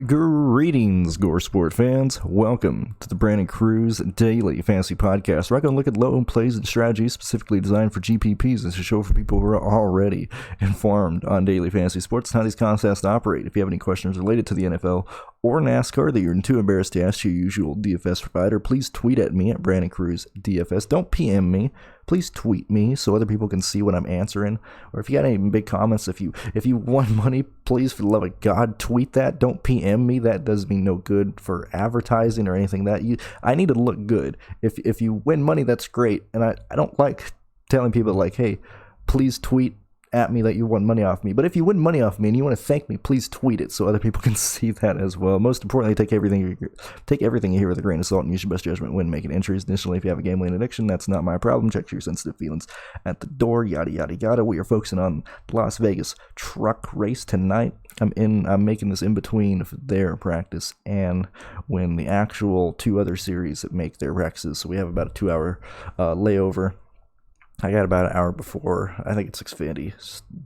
Greetings, Gore Sport fans. Welcome to the Brandon Cruz Daily Fantasy Podcast, where I can look at low plays and strategies specifically designed for GPPs. It's a show for people who are already informed on daily fantasy sports and how these contests operate. If you have any questions related to the NFL or NASCAR that you're too embarrassed to ask your usual DFS provider, please tweet at me at BrandonCruzDFS. Don't PM me. Please tweet me so other people can see what I'm answering. Or if you got any big comments, if you won money, please, for the love of God, tweet that. Don't PM me. That does me no good for advertising or anything. I need to look good. If you win money, that's great. And I don't like telling people like, hey, please tweet at me that you won money off me. But if you win money off me and you want to thank me, please tweet it so other people can see that as well. Most importantly, take everything you hear with a grain of salt and use your best judgment when making entries. Additionally, if you have a gambling addiction, that's not my problem. Check your sensitive feelings at the door. Yada yada yada. We are focusing on the Las Vegas truck race tonight. I'm making this in between their practice and when the actual two other series that make their practices. So we have about a 2-hour layover. I got about an hour before, I think it's Xfinity,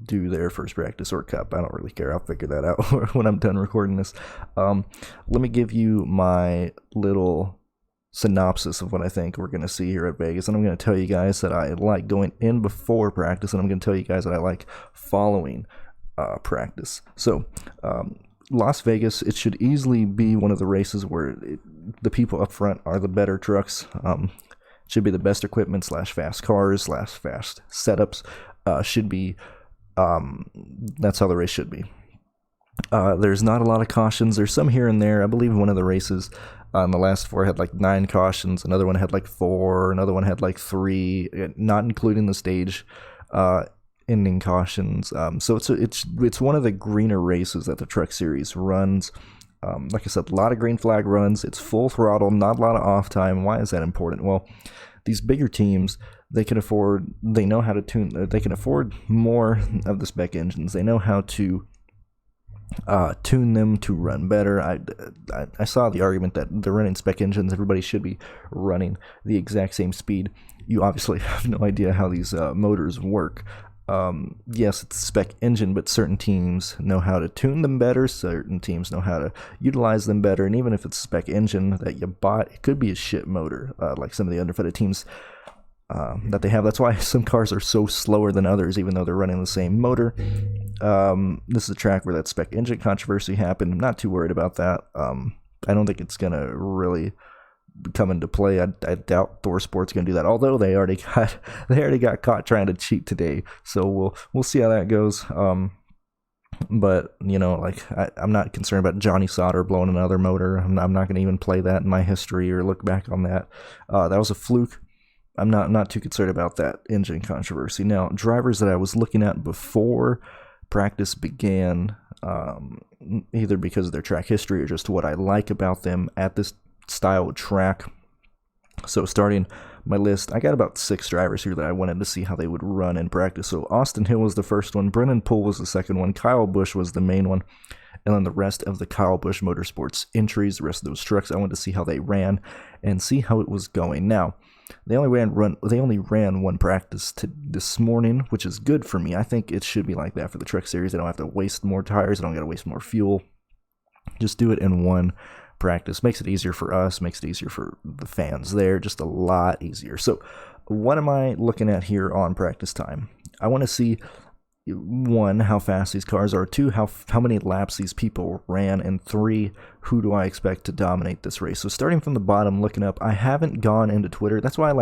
do their first practice or Cup. I don't really care. I'll figure that out when I'm done recording this. Let me give you my little synopsis of what I think we're going to see here at Vegas. And I'm going to tell you guys that I like going in before practice, and I'm going to tell you guys that I like following practice. So, Las Vegas, it should easily be one of the races where the people up front are the better trucks. Should be the best equipment / fast cars / fast setups. Should be, that's how the race should be. There's not a lot of cautions. There's some here and there. I believe one of the races on the last four had like 9 cautions. Another one had like 4. Another one had like 3, not including the stage ending cautions. So it's one of the greener races that the Truck Series runs. Like I said, a lot of green flag runs. It's full throttle, not a lot of off time. Why is that important? Well, these bigger teams, they know how to tune, they can afford more of the spec engines. They know how to tune them to run better. I saw the argument that they're running spec engines. Everybody should be running the exact same speed. You obviously have no idea how these motors work. Yes, it's a spec engine, but certain teams know how to tune them better. Certain teams know how to utilize them better. And even if it's a spec engine that you bought, it could be a shit motor, like some of the underfunded teams that they have. That's why some cars are so slower than others, even though they're running the same motor. This is a track where that spec engine controversy happened. I'm not too worried about that. I don't think it's going to really come into play. I doubt Thor Sport's going to do that, although they already got caught trying to cheat today, so we'll see how that goes. But I'm not concerned about Johnny Sauter blowing another motor. I'm not going to even play that in my history or look back on that. That was a fluke. I'm not too concerned about that engine controversy. Now, drivers that I was looking at before practice began, either because of their track history or just what I like about them at this style track. So starting my list, I got about 6 drivers here that I wanted to see how they would run in practice. So Austin Hill was the first one, Brennan Poole was the second one, Kyle Busch was the main one, and then the rest of the Kyle Busch Motorsports entries, the rest of those trucks, I wanted to see how they ran and see how it was going. Now, they only ran one practice this morning, which is good for me. I think it should be like that for the Truck Series. I don't have to waste more tires. I don't got to waste more fuel. Just do it in one practice. Makes it easier for us, makes it easier for the fans there, just a lot easier. So what am I looking at here on practice time? I want to see, 1, how fast these cars are, 2, how many laps these people ran, and 3, who do I expect to dominate this race. So starting from the bottom, looking up, I haven't gone into Twitter. That's why I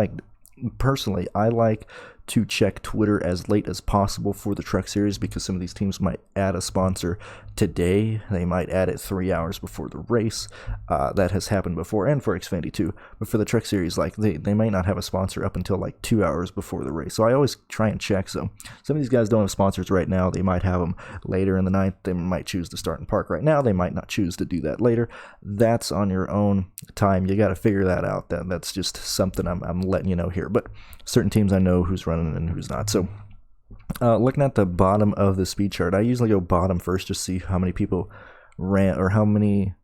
like to check Twitter as late as possible for the Truck Series, because some of these teams might add a sponsor today. They might add it 3 hours before the race. That has happened before, and for Xfinity too. But for the Truck Series, like they might not have a sponsor up until like 2 hours before the race. So I always try and check. So some of these guys don't have sponsors right now. They might have them later in the night. They might choose to start and park right now. They might not choose to do that later. That's on your own time. You got to figure that out. That's just something I'm letting you know here. But certain teams I know who's running and who's not. So looking at the bottom of the speed chart, I usually go bottom first to see how many people ran, or how many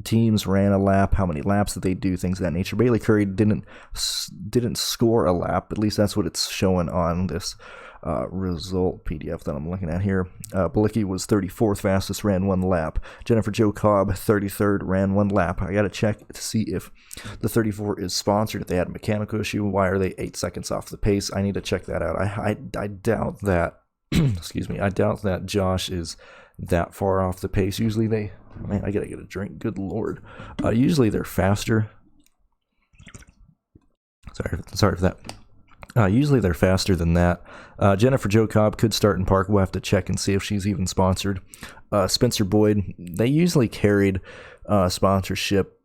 teams ran a lap, how many laps did they do, things of that nature. Bailey Curry didn't score a lap, at least that's what it's showing on this result PDF that I'm looking at here. Balicki was 34th fastest, ran 1 lap. Jennifer Jo Cobb, 33rd, ran 1 lap. I got to check to see if the 34 is sponsored. If they had a mechanical issue, why are they 8 seconds off the pace? I need to check that out. I doubt that. Excuse me. I doubt that Josh is that far off the pace. Usually they, man, I gotta get a drink. Good lord. Usually they're faster. Sorry for that. Usually they're faster than that. Jennifer Jo Cobb could start in park. We'll have to check and see if she's even sponsored. Spencer Boyd, they usually carried sponsorship,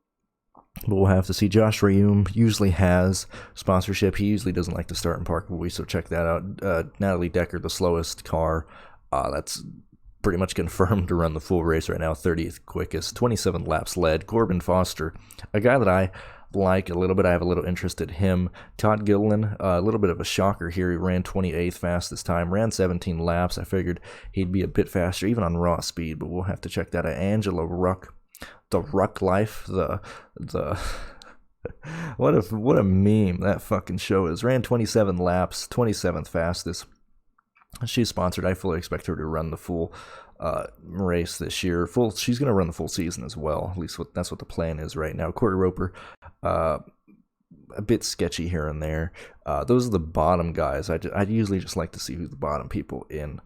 but we'll have to see. Josh Rayum usually has sponsorship. He usually doesn't like to start in park, but we so check that out. Natalie Decker, the slowest car. That's pretty much confirmed to run the full race right now. 30th quickest, 27 laps led. Corbin Foster, a guy that I like a little bit. I have a little interest in him. Todd Gilliland, a little bit of a shocker here. He ran 28th fastest time, ran 17 laps. I figured he'd be a bit faster, even on raw speed, but we'll have to check that out. Angela Ruck, the Ruck Life, the what a meme that fucking show is. Ran 27 laps, 27th fastest. She's sponsored. I fully expect her to run the full race this year. She's going to run the full season as well. At least that's what the plan is right now. Corey Roper, a bit sketchy here and there. Those are the bottom guys. I usually just like to see who the bottom people in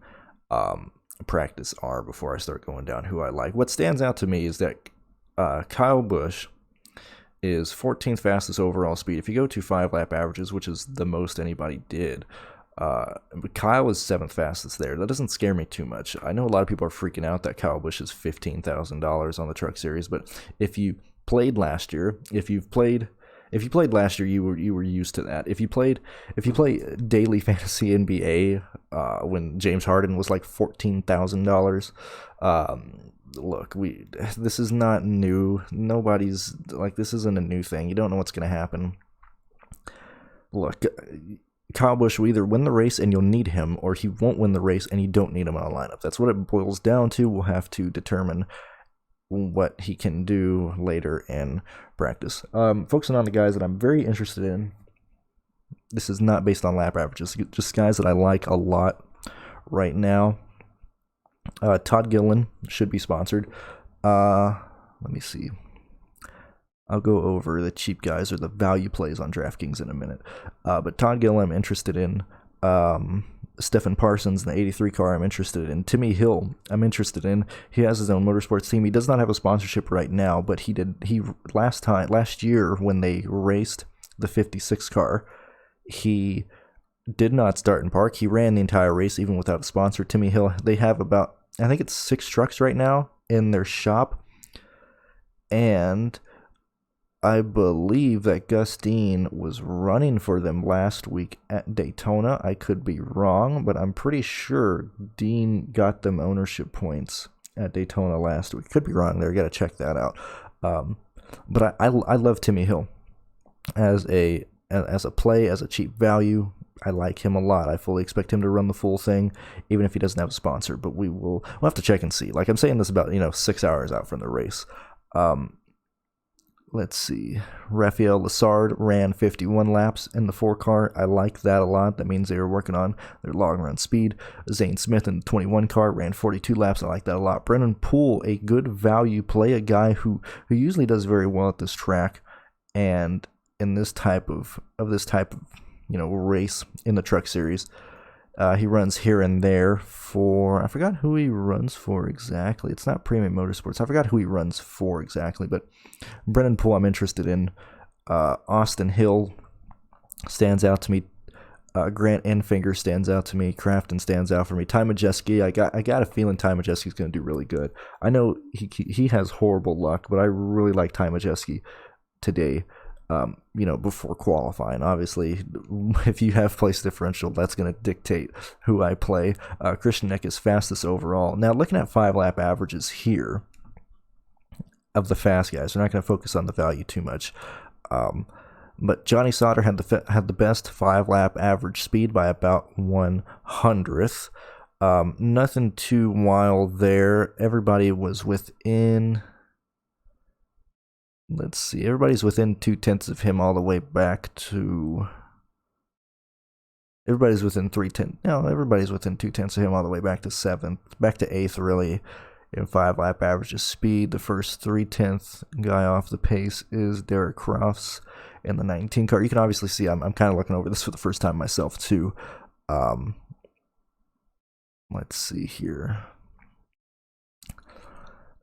practice are before I start going down who I like. What stands out to me is that Kyle Busch is 14th fastest overall speed. If you go to 5-lap averages, which is the most anybody did, but Kyle is 7th fastest there. That doesn't scare me too much. I know a lot of people are freaking out that Kyle Busch is $15,000 on the Truck Series, but if you played last year, if you played last year, you were used to that. If you play daily fantasy NBA when James Harden was like $14,000, look, this is not new. Nobody's like, this isn't a new thing. You don't know what's going to happen. Look, Kyle Busch will either win the race and you'll need him, or he won't win the race and you don't need him on a lineup. That's what it boils down to. We'll have to determine what he can do later in practice. Focusing on the guys that I'm very interested in. This is not based on lap averages, just guys that I like a lot right now. Todd Gilliland should be sponsored. Let me see. I'll go over the cheap guys or the value plays on DraftKings in a minute. But Todd Gilliland, I'm interested in. Stephen Parsons, the 83 car, I'm interested in. Timmy Hill, I'm interested in. He has his own motorsports team. He does not have a sponsorship right now, but he last year when they raced the 56 car, he did not start in park. He ran the entire race even without a sponsor. Timmy Hill, they have about, I think it's 6 trucks right now in their shop, and I believe that Gus Dean was running for them last week at Daytona. I could be wrong, but I'm pretty sure Dean got them ownership points at Daytona last week. Could be wrong there. Got to check that out. But I love Timmy Hill as a play, as a cheap value. I like him a lot. I fully expect him to run the full thing, even if he doesn't have a sponsor. But we'll have to check and see. Like I'm saying this about 6 hours out from the race. Let's see. Rafael Lessard ran 51 laps in the 4 car. I like that a lot. That means they were working on their long run speed. Zane Smith in the 21 car ran 42 laps. I like that a lot. Brennan Poole, a good value play, a guy who usually does very well at this track, and in this type of race in the Truck Series. He runs here and there for, I forgot who he runs for exactly. It's not Premium Motorsports. I forgot who he runs for exactly, but Brennan Poole I'm interested in. Austin Hill stands out to me. Grant Enfinger stands out to me. Crafton stands out for me. Ty Majeski, I got a feeling Ty Majeski's going to do really good. I know he has horrible luck, but I really like Ty Majeski today. Before qualifying. Obviously, if you have place differential, that's going to dictate who I play. Christian Eck is fastest overall. Now, looking at 5-lap averages here of the fast guys, we're not going to focus on the value too much. But Johnny Sauter had the best 5-lap average speed by about 1/100th. Nothing too wild there. Everybody was within. Let's see. Everybody's within 0.2 of him all the way back to everybody's within 310. No, everybody's within 2/10 of him all the way back to 7th, back to 8th, really, in 5-lap averages. Speed, the first 3/10 guy off the pace is Derek Crofts in the 19 car. You can obviously see I'm kind of looking over this for the first time myself, too. Let's see here.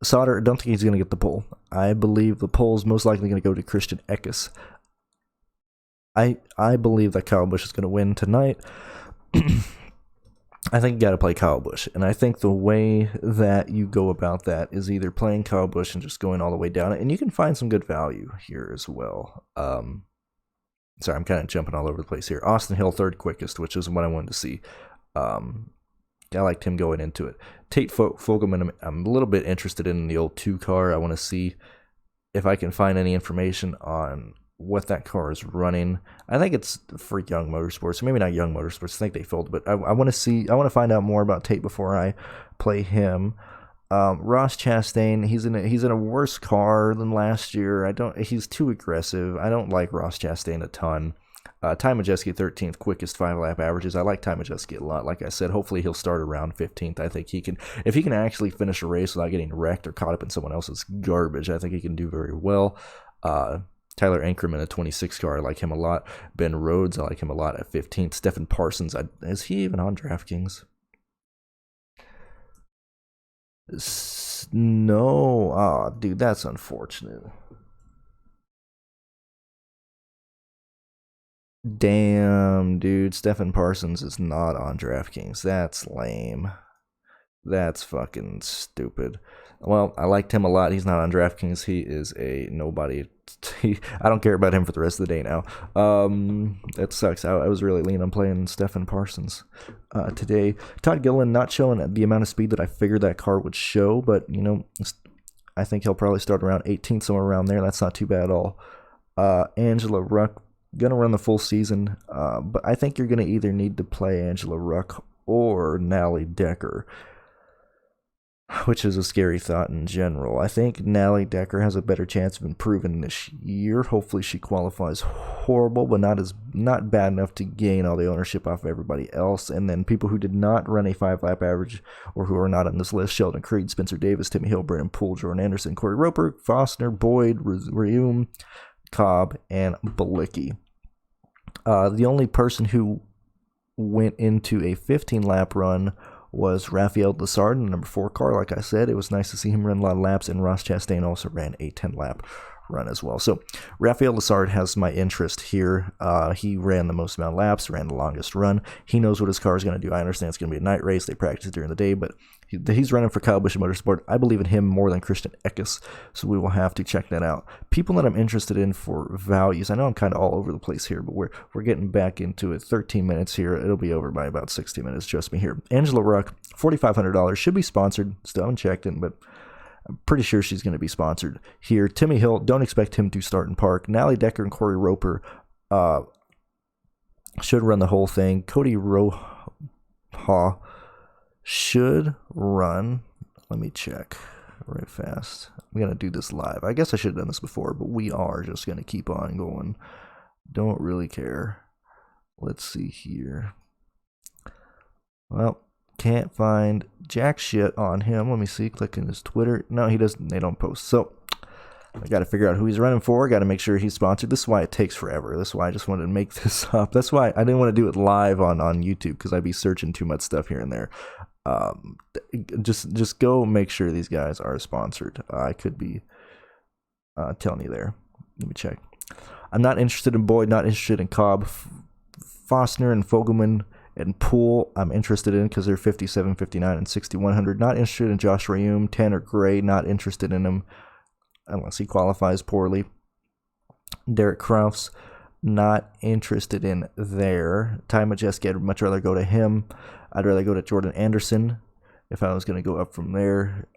Sauter, I don't think he's going to get the pole. I believe the pole's most likely going to go to Christian Eckes. I believe that Kyle Busch is going to win tonight. I think you got to play Kyle Busch, and I think the way that you go about that is either playing Kyle Busch and just going all the way down it, and you can find some good value here as well. Sorry, I'm kind of jumping all over the place here. Austin Hill, third quickest, which is what I wanted to see. I liked him going into it. Tate Fogelman, I'm a little bit interested in the old 2 car. I want to see if I can find any information on what that car is running. I think it's for Young Motorsports, maybe not Young Motorsports. I think they folded, but I want to find out more about Tate before I play him. Ross Chastain, he's in a worse car than last year. He's too aggressive. I don't like Ross Chastain a ton. Ty Majeski, 13th, quickest 5-lap averages. I like Ty Majeski a lot. Like I said, hopefully he'll start around 15th. I think if he can actually finish a race without getting wrecked or caught up in someone else's garbage, I think he can do very well. Tyler Ankrum in a 26 car, I like him a lot. Ben Rhodes, I like him a lot at 15th. Stephen Parsons, is he even on DraftKings? No. Oh, dude, that's unfortunate. Damn, dude, Stephen Parsons is not on DraftKings. That's lame. That's fucking stupid. Well, I liked him a lot. He's not on DraftKings. He is a nobody. I don't care about him for the rest of the day now. That sucks. I was really leaning on playing Stephen Parsons today. Todd Gilliland not showing the amount of speed that I figured that car would show, but, I think he'll probably start around 18th, somewhere around there. That's not too bad at all. Angela Ruck, gonna run the full season, but I think you're gonna either need to play Angela Ruck or Nally Decker, which is a scary thought in general. I think Nally Decker has a better chance of improving this year. Hopefully she qualifies horrible, but not bad enough to gain all the ownership off of everybody else. And then people who did not run a 5-lap average or who are not on this list: Sheldon Creed, Spencer Davis, Timmy Hill, Brandon Poole, Jordan Anderson, Corey Roper, Foster, Boyd, Reum, Cobb, and Balicki. The only person who went into a 15-lap run was Rafael Lessard in the number 4 car. Like I said, it was nice to see him run a lot of laps, and Ross Chastain also ran a 10-lap run as well. So Rafael Lessard has my interest here. He ran the most amount of laps, ran the longest run. He knows what his car is going to do. I understand it's going to be a night race. They practice during the day, but he's running for Kyle Busch Motorsport. I believe in him more than Christian Eckes, so we will have to check that out. People that I'm interested in for values, I know I'm kind of all over the place here, but we're getting back into it. 13 minutes here. It'll be over by about 60 minutes. Trust me here. Angela Ruck, $4,500. Should be sponsored. Still haven't checked it, but I'm pretty sure she's going to be sponsored here. Timmy Hill, don't expect him to start in park. Nally Decker and Corey Roper should run the whole thing. Cody Roha should run. Let me check right fast. I'm going to do this live. I guess I should have done this before, but we are just going to keep on going. Don't really care. Let's see here. Well, can't find jack shit on him. Let me see. Clicking his Twitter. No, he doesn't. They don't post. So I got to figure out who he's running for. Got to make sure he's sponsored. This is why it takes forever. This is why I just wanted to make this up. That's why I didn't want to do it live on YouTube, because I'd be searching too much stuff here and there. Just go make sure these guys are sponsored. I could be telling you there. Let me check. I'm not interested in Boyd. Not interested in Cobb, Fostner, and Fogelman. And Poole, I'm interested in because they're 57, 59, and 6,100. Not interested in Josh Reum. Tanner Gray, not interested in him unless he qualifies poorly. Derek Kraus, not interested in there. Ty Majeski, I'd much rather go to him. I'd rather go to Jordan Anderson if I was going to go up from there.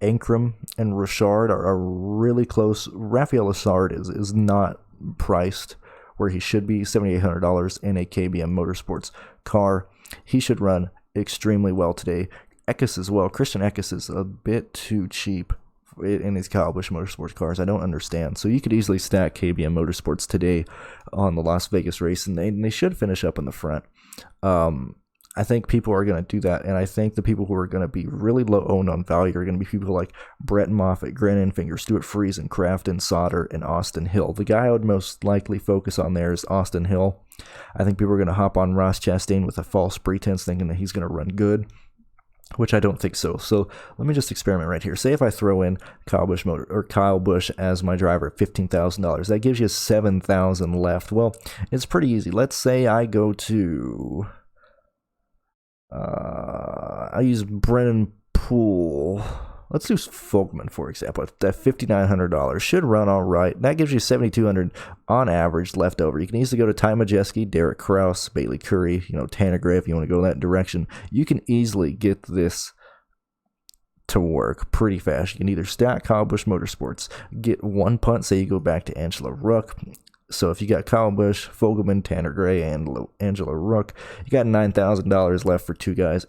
Ankrum and Richard are really close. Rafael Lessard is not priced where he should be, $7,800 in a KBM Motorsports car. He should run extremely well today. Eckes as well. Christian Eckes is a bit too cheap in these Kyle Busch Motorsports cars. I don't understand. So you could easily stack KBM Motorsports today on the Las Vegas race, and they should finish up in the front. I think people are going to do that, and I think the people who are going to be really low owned on value are going to be people like Brett Moffitt, Grant Enfinger, Stuart Friesen, Crafton, Sauter, and Austin Hill. The guy I would most likely focus on there is Austin Hill. I think people are going to hop on Ross Chastain with a false pretense thinking that he's going to run good, which I don't think so. So let me just experiment right here. Say if I throw in Kyle Busch as my driver at $15,000, that gives you $7,000 left. Well, it's pretty easy. Let's say I go to I use Brennan Poole. Let's do Fogman, for example. That $5,900 should run all right. That gives you $7,200 on average left over. You can easily go to Ty Majeski, Derek Kraus, Bailey Curry, Tanner Gray if you want to go that direction. You can easily get this to work pretty fast. You can either stack Kyle Busch Motorsports, get one punt, say you go back to Angela Ruck. So if you got Kyle Busch, Fogelman, Tanner Gray, and Angela Ruck, you got $9,000 left for two guys.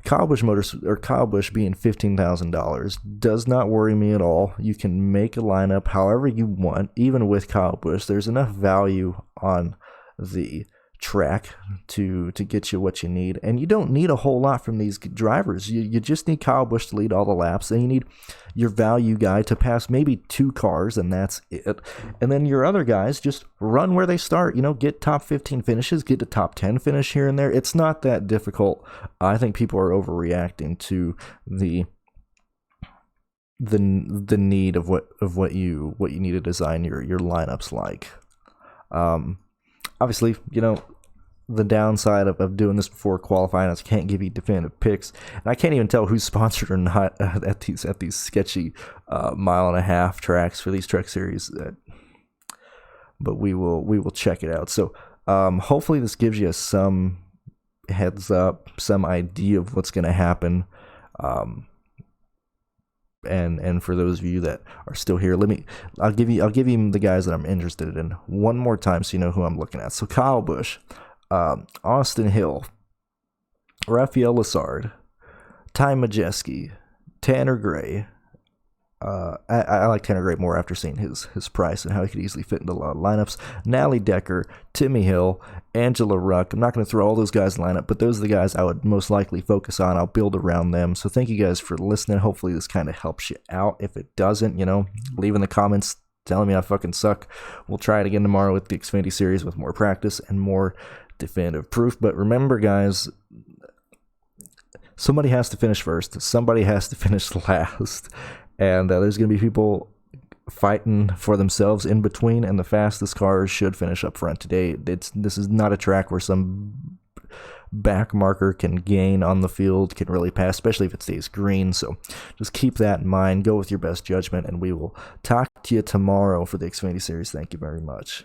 Kyle Busch being $15,000 does not worry me at all. You can make a lineup however you want, even with Kyle Busch. There's enough value on the track to get you what you need, and you don't need a whole lot from these drivers. You just need Kyle Busch to lead all the laps, and you need your value guy to pass maybe two cars, and that's it. And then your other guys just run where they start, get top 15 finishes, get a top 10 finish here and there. It's not that difficult. I think people are overreacting to the need of what you need to design your lineups like. Obviously, the downside of doing this before qualifying is I can't give you definitive picks, and I can't even tell who's sponsored or not at these sketchy mile and a half tracks for these Truck Series. But we will check it out. So hopefully this gives you some heads up, some idea of what's going to happen. And for those of you that are still here, I'll give you the guys that I'm interested in one more time so you know who I'm looking at. So Kyle Busch, Austin Hill, Rafael Lessard, Ty Majeski, Tanner Gray. I like Tanner Gray more after seeing his price and how he could easily fit into a lot of lineups. Nally Decker, Timmy Hill, Angela Ruck. I'm not going to throw all those guys in the lineup, but those are the guys I would most likely focus on. I'll build around them. So thank you guys for listening. Hopefully this kind of helps you out. If it doesn't, leave in the comments telling me I fucking suck. We'll try it again tomorrow with the Xfinity Series with more practice and more definitive proof. But remember, guys, somebody has to finish first. Somebody has to finish last. And there's going to be people fighting for themselves in between, and the fastest cars should finish up front today. This is not a track where some back marker can gain on the field, can really pass, especially if it stays green. So just keep that in mind. Go with your best judgment, and we will talk to you tomorrow for the Xfinity Series. Thank you very much.